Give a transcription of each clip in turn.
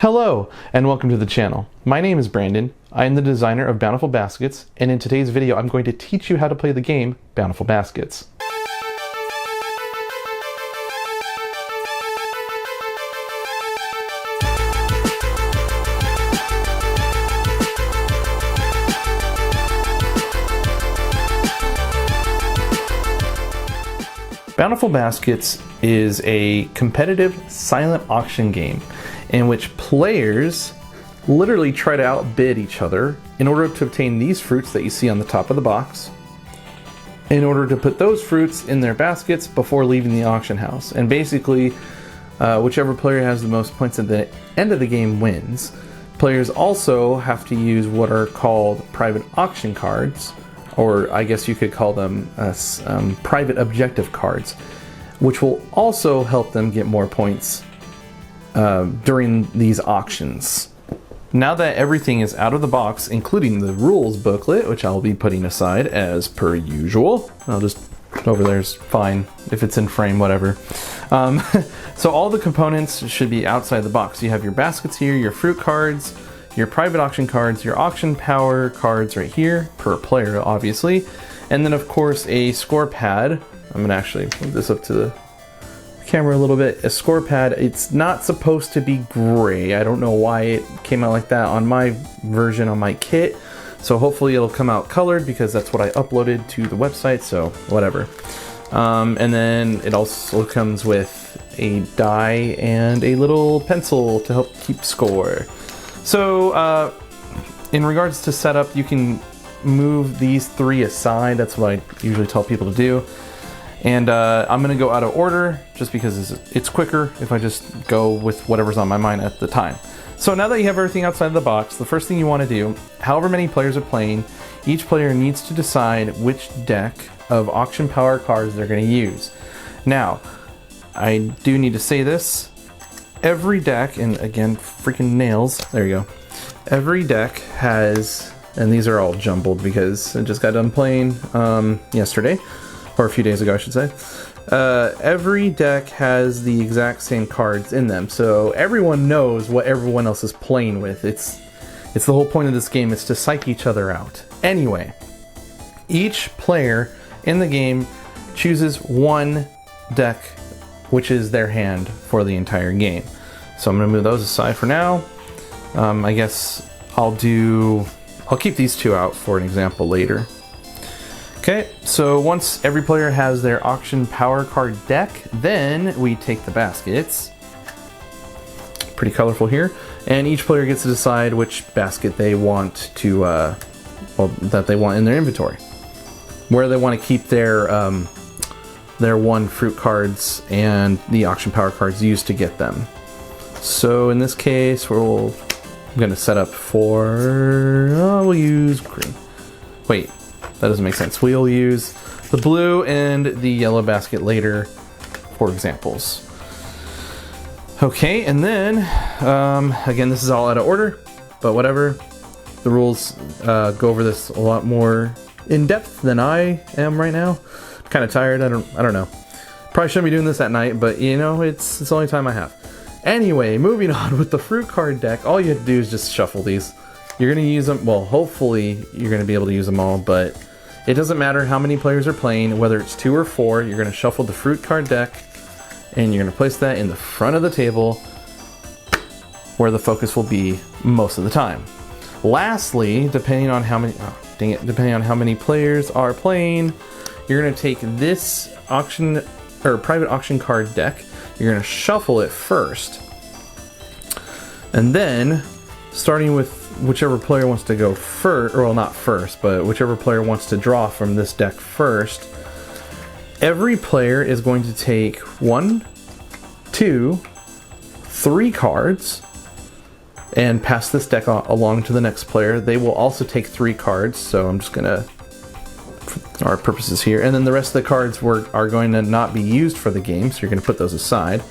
Hello and welcome to the channel. My name is Brandon. I am the designer of Bountiful Baskets, and in today's video I'm going to teach you how to play the game Bountiful Baskets. Bountiful Baskets is a competitive silent auction game in which players literally try to outbid each other in order to obtain these fruits that you see on the top of the box, in order to put those fruits in their baskets before leaving the auction house. And basically, whichever player has the most points at the end of the game wins. Players also have to use what are called private auction cards, or I guess you could call them private objective cards, which will also help them get more points during these auctions. Now that everything is out of the box, including the rules booklet, which I'll be putting aside as per usual. I'll just, over there's fine, if it's in frame, whatever. So all the components should be outside the box. You have your baskets here, your fruit cards, your private auction cards, your auction power cards right here, per player obviously, and then of course a score pad. I'm gonna actually move this up to the camera a little bit. A score pad, it's not supposed to be gray. I don't know why it came out like that on my version, on my kit. So hopefully it'll come out colored because that's what I uploaded to the website, so whatever. And then it also comes with a die and a little pencil to help keep score. So in regards to setup, you can move these three aside. That's what I usually tell people to do. And I'm going to go out of order just because it's quicker if I just go with whatever's on my mind at the time. So now that you have everything outside of the box, the first thing you want to do, however many players are playing, each player needs to decide which deck of auction power cards they're going to use. Now, I do need to say this. Every deck, and again, freaking nails, there you go. Every deck has, and these are all jumbled because I just got done playing yesterday. Or a few days ago, I should say. Every deck has the exact same cards in them, so everyone knows what everyone else is playing with. It's the whole point of this game, is to psych each other out. Anyway, each player in the game chooses one deck, which is their hand for the entire game. So I'm gonna move those aside for now. I guess I'll keep these two out for an example later. Okay, so once every player has their auction power card deck, then we take the baskets, pretty colorful here, and each player gets to decide which basket they want to, that they want in their inventory, where they want to keep their one fruit cards and the auction power cards used to get them. So in this case, I'm going to set up for, we'll use green. Wait. That doesn't make sense. We'll use the blue and the yellow basket later for examples. Okay, and then, again, this is all out of order, but whatever. The rules go over this a lot more in depth than I am right now. I'm kind of tired, I don't know. Probably shouldn't be doing this at night, but you know, it's the only time I have. Anyway, moving on with the fruit card deck, all you have to do is just shuffle these. You're gonna use them, well, hopefully you're gonna be able to use them all, but it doesn't matter how many players are playing, whether it's 2 or 4, you're going to shuffle the fruit card deck and you're going to place that in the front of the table where the focus will be most of the time. Lastly, depending on how many players are playing, you're going to take this auction or private auction card deck, you're going to shuffle it first. And then starting with whichever player wants to go first, or well, not first, but whichever player wants to draw from this deck first, every player is going to take 1, 2, 3 cards and pass this deck along to the next player. They will also take 3 cards, so I'm just gonna, for our purposes here, and then the rest of the cards are going to not be used for the game, so you're going to put those aside.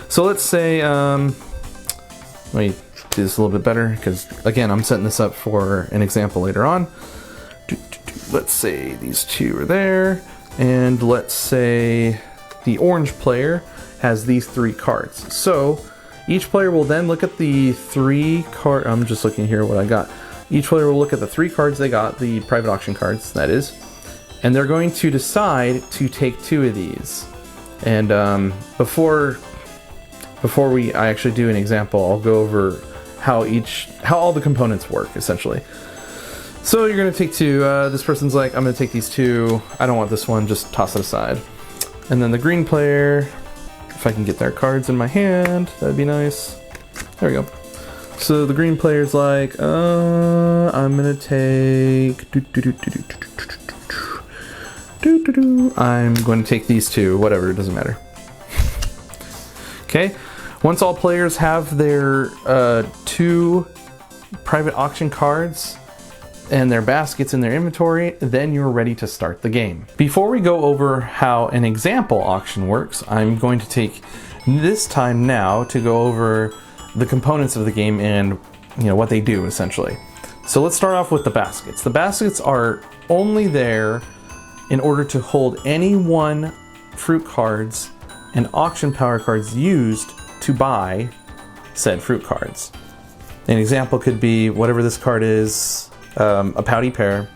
So let's say, let me do this a little bit better, because again, I'm setting this up for an example later on. Let's say these 2 are there, and let's say the orange player has these 3 cards. So Each player will then look at the 3 card. I'm just looking here what I got. Each player will look at the 3 cards they got, the private auction cards, that is, and they're going to decide to take 2 of these. And before I actually do an example, I'll go over how all the components work essentially. So you're gonna take 2. This person's like, I'm gonna take these 2. I don't want this one. Just toss it aside. And then the green player, if I can get their cards in my hand, that'd be nice. There we go. So the green player's like, I'm gonna take. I'm going to take these 2. Whatever, it doesn't matter. Okay. Once all players have their 2 private auction cards and their baskets in their inventory, then you're ready to start the game. Before we go over how an example auction works, I'm going to take this time now to go over the components of the game and what they do essentially. So let's start off with the baskets. The baskets are only there in order to hold any 1 fruit cards and auction power cards used to buy said fruit cards. An example could be whatever this card is, a pouty pear.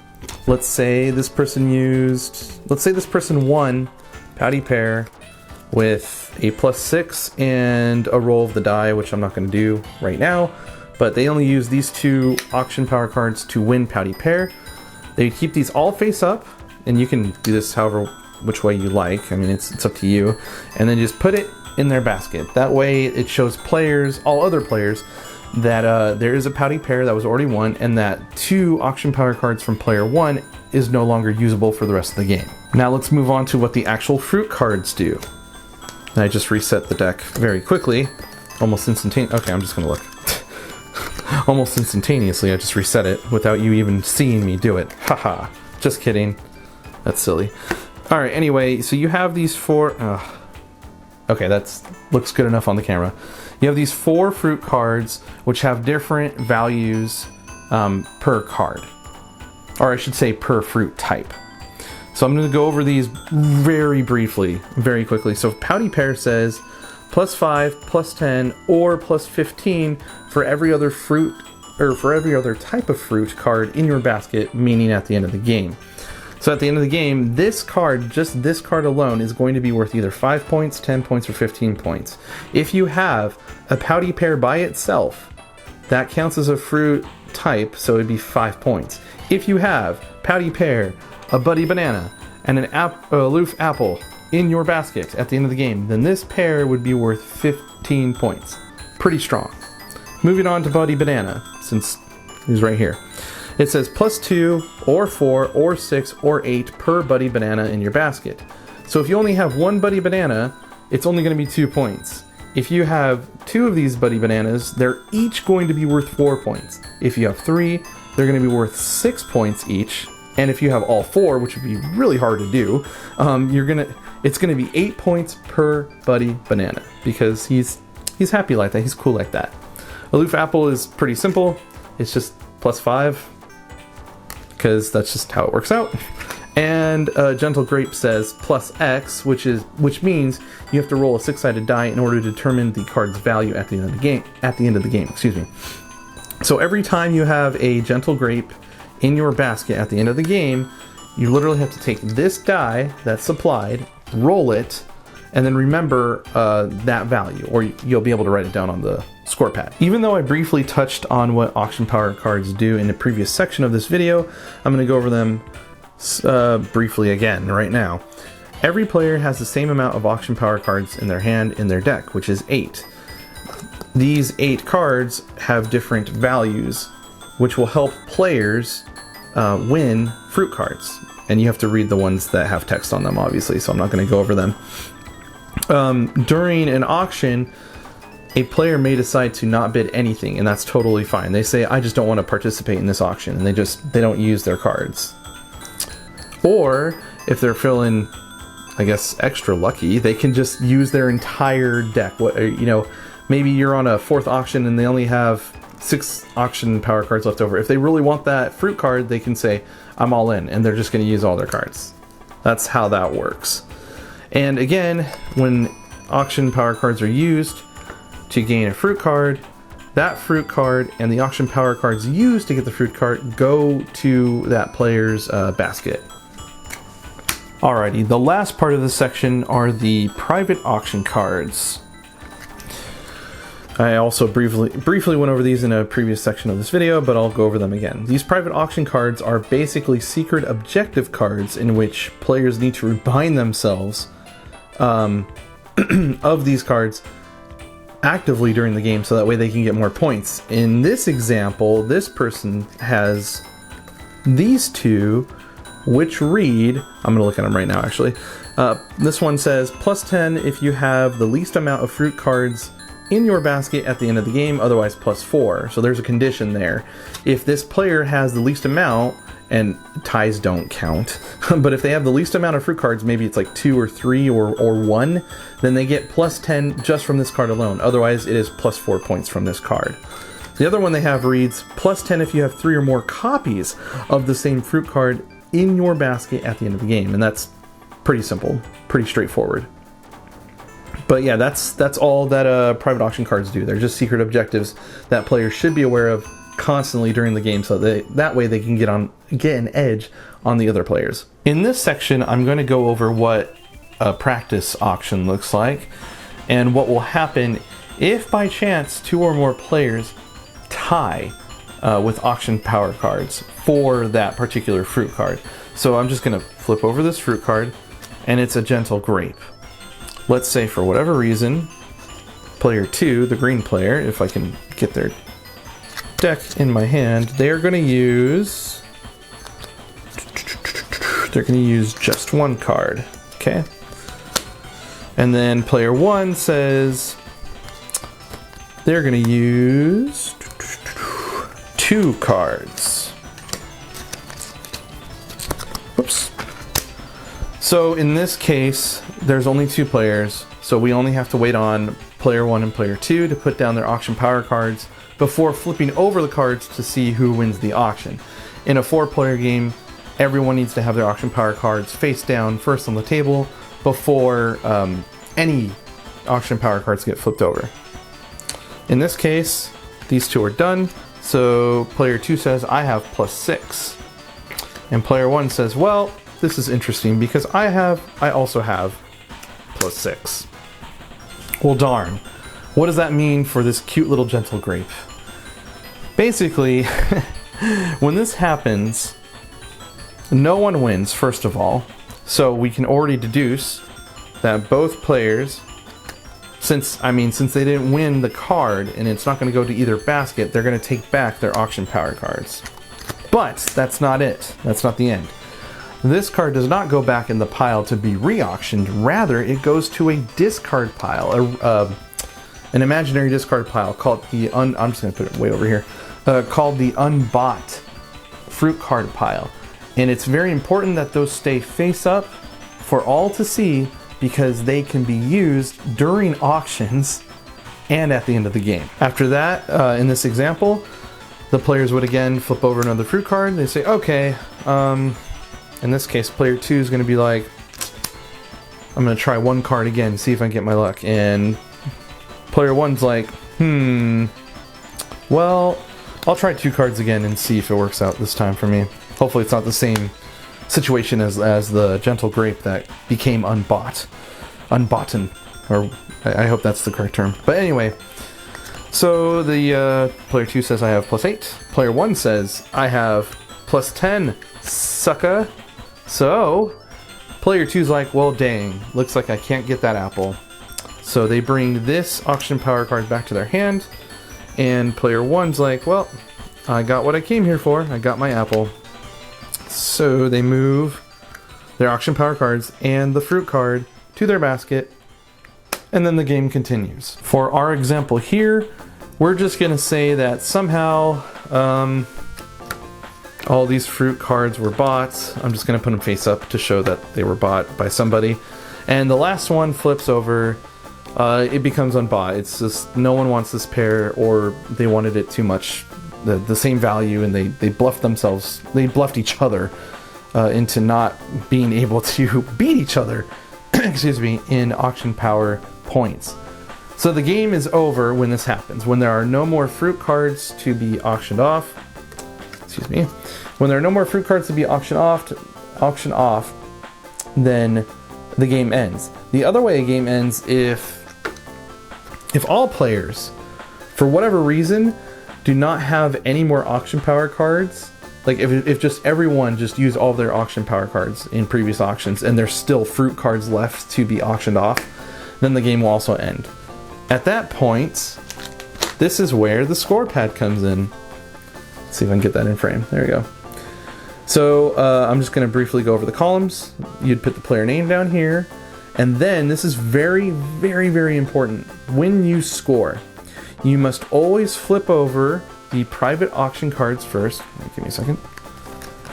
Let's say this person won pouty pear with a +6 and a roll of the die, which I'm not going to do right now, but they only use these 2 auction power cards to win pouty pear. They keep these all face up, and you can do this however which way you like. I mean, it's up to you. And then just put it in their basket. That way it shows players, all other players, that there is a pouty pear that was already won, and that 2 auction power cards from player 1 is no longer usable for the rest of the game. Now let's move on to what the actual fruit cards do. And I just reset the deck very quickly, almost instantaneously. Okay, I'm just gonna look. Almost instantaneously, I just reset it without you even seeing me do it. Haha, just kidding. That's silly. All right, anyway, so you have these 4, okay, that's looks good enough on the camera. You have these 4 fruit cards, which have different values per card. Or I should say per fruit type. So I'm going to go over these very briefly, very quickly. So pouty pear says +5, +10, or +15 for every other fruit, or for every other type of fruit card in your basket, meaning at the end of the game. So at the end of the game, this card, just this card alone, is going to be worth either 5 points, 10 points, or 15 points. If you have a pouty pear by itself, that counts as a fruit type, so it'd be 5 points. If you have pouty pear, a buddy banana, and an aloof apple in your basket at the end of the game, then this pair would be worth 15 points. Pretty strong. Moving on to buddy banana, since he's right here. It says +2 or 4 or 6 or 8 per buddy banana in your basket. So if you only have 1 buddy banana, it's only going to be 2 points. If you have 2 of these buddy bananas, they're each going to be worth 4 points. If you have 3, they're going to be worth 6 points each. And if you have all 4, which would be really hard to do, it's going to be 8 points per buddy banana, because he's happy like that. He's cool like that. Aloof apple is pretty simple. It's just +5. Because that's just how it works out. And gentle grape says +X, which means you have to roll a 6-sided die in order to determine the card's value at the end of the game. Excuse me. So every time you have a gentle grape in your basket at the end of the game, you literally have to take this die that's supplied, roll it, and then remember that value, or you'll be able to write it down on the score pad. Even though I briefly touched on what auction power cards do in the previous section of this video, I'm going to go over them briefly again right now. Every player has the same amount of auction power cards in their hand in their deck, which is 8. These 8 cards have different values, which will help players win fruit cards. And you have to read the ones that have text on them, obviously, so I'm not going to go over them. During an auction, a player may decide to not bid anything, and that's totally fine. They say, I just don't want to participate in this auction, and they don't use their cards. Or if they're feeling, I guess, extra lucky, they can just use their entire deck. Maybe you're on a 4th auction and they only have 6 auction power cards left over. If they really want that fruit card, they can say, I'm all in, and they're just going to use all their cards. That's how that works. And again, when auction power cards are used, to gain a fruit card. That fruit card and the auction power cards used to get the fruit card go to that player's basket. Alrighty, the last part of this section are the private auction cards. I also briefly went over these in a previous section of this video, but I'll go over them again. These private auction cards are basically secret objective cards in which players need to remind themselves of these cards actively during the game so that way they can get more points. In this example, this person has these two, which read, I'm going to look at them right now actually. This one says +10 if you have the least amount of fruit cards in your basket at the end of the game, otherwise +4. So there's a condition there. If this player has the least amount, and ties don't count, but if they have the least amount of fruit cards, maybe it's like 2 or 3 or 1, then they get +10 just from this card alone. Otherwise it is +4 points from this card. The other one they have reads +10 if you have 3 or more copies of the same fruit card in your basket at the end of the game. And that's pretty simple, pretty straightforward. But yeah, that's all that private auction cards do. They're just secret objectives that players should be aware of constantly during the game, so that way they can get an edge on the other players. In this section, I'm going to go over what a practice auction looks like and what will happen if by chance 2 or more players tie with auction power cards for that particular fruit card. So I'm just going to flip over this fruit card, and it's a gentle grape. Let's say for whatever reason, player 2, the green player, if I can get their deck in my hand, they're going to use just 1 card. Okay. And then player 1 says they're going to use 2 cards. Whoops. So in this case, there's only 2 players, so we only have to wait on player 1 and player 2 to put down their auction power cards before flipping over the cards to see who wins the auction. In a 4-player game, everyone needs to have their auction power cards face down first on the table before any auction power cards get flipped over. In this case, these 2 are done, so player 2 says, I have +6. And player 1 says, well, this is interesting because I also have +6. Well, darn. What does that mean for this cute little gentle grape? Basically, when this happens, no one wins, first of all. So we can already deduce that both players, since they didn't win the card and it's not going to go to either basket, they're going to take back their auction power cards. But that's not it. That's not the end. This card does not go back in the pile to be re-auctioned. Rather, it goes to a discard pile, an imaginary discard pile called the I'm just going to put it way over here, called the unbought fruit card pile. And it's very important that those stay face up for all to see because they can be used during auctions and at the end of the game. After that, in this example, the players would again flip over another fruit card. They say, okay, in this case, player 2 is going to be like, I'm going to try 1 card again, see if I can get my luck. And player 1's like, well, I'll try 2 cards again and see if it works out this time for me. Hopefully it's not the same situation as the gentle grape that became unboughten, or I hope that's the correct term. But anyway, so the player 2 says I have +8. Player 1 says I have +10, sucka. So player 2's like, well, dang, looks like I can't get that apple. So they bring this auction power card back to their hand, and player 1's like, well, I got what I came here for. I got my apple. So they move their auction power cards and the fruit card to their basket, and then the game continues. For our example here, we're just going to say that somehow all these fruit cards were bought. I'm just going to put them face up to show that they were bought by somebody. And the last one flips over. It becomes unbought. It's just no one wants this pair, or they wanted it too much, the same value, and they bluffed each other into not being able to beat each other excuse me, in auction power points. So the game is over when this happens, when there are no more fruit cards to be auctioned off. Excuse me. When there are no more fruit cards to be auctioned off, then the game ends. The other way a game ends if all players, for whatever reason, do not have any more auction power cards. Like if just everyone just used all of their auction power cards in previous auctions and there's still fruit cards left to be auctioned off, then the game will also end. At that point, this is where the score pad comes in. Let's see if I can get that in frame. There we go. So I'm just going to briefly go over the columns. You'd put the player name down here. And then this is very, very, very important. When you score, you must always flip over the private auction cards first. Give me a second.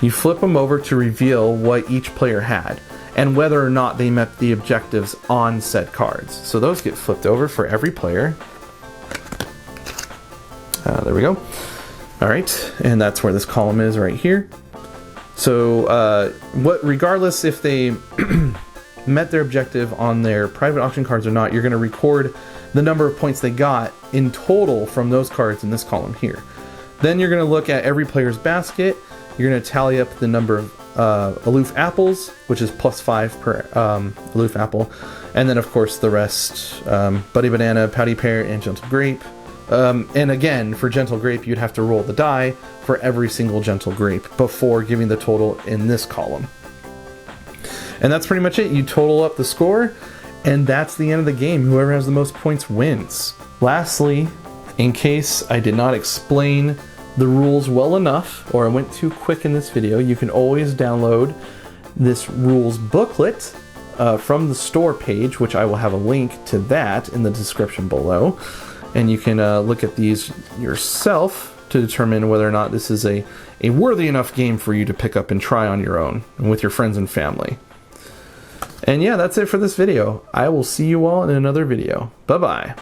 You flip them over to reveal what each player had and whether or not they met the objectives on said cards. So those get flipped over for every player. There we go. All right, and that's where this column is right here. So regardless if they met their objective on their private auction cards or not, you're going to record the number of points they got in total from those cards in this column here. Then you're going to look at every player's basket. You're going to tally up the number of aloof apples, which is +5 per aloof apple, and then of course the rest, Buddy Banana, Patty Pear, and Gentle Grape. And again, for Gentle Grape, you'd have to roll the die for every single Gentle Grape before giving the total in this column. And that's pretty much it. You total up the score, and that's the end of the game. Whoever has the most points wins. Lastly, in case I did not explain the rules well enough, or I went too quick in this video, you can always download this rules booklet from the store page, which I will have a link to that in the description below. And you can look at these yourself to determine whether or not this is a worthy enough game for you to pick up and try on your own and with your friends and family. And yeah, that's it for this video. I will see you all in another video. Bye-bye.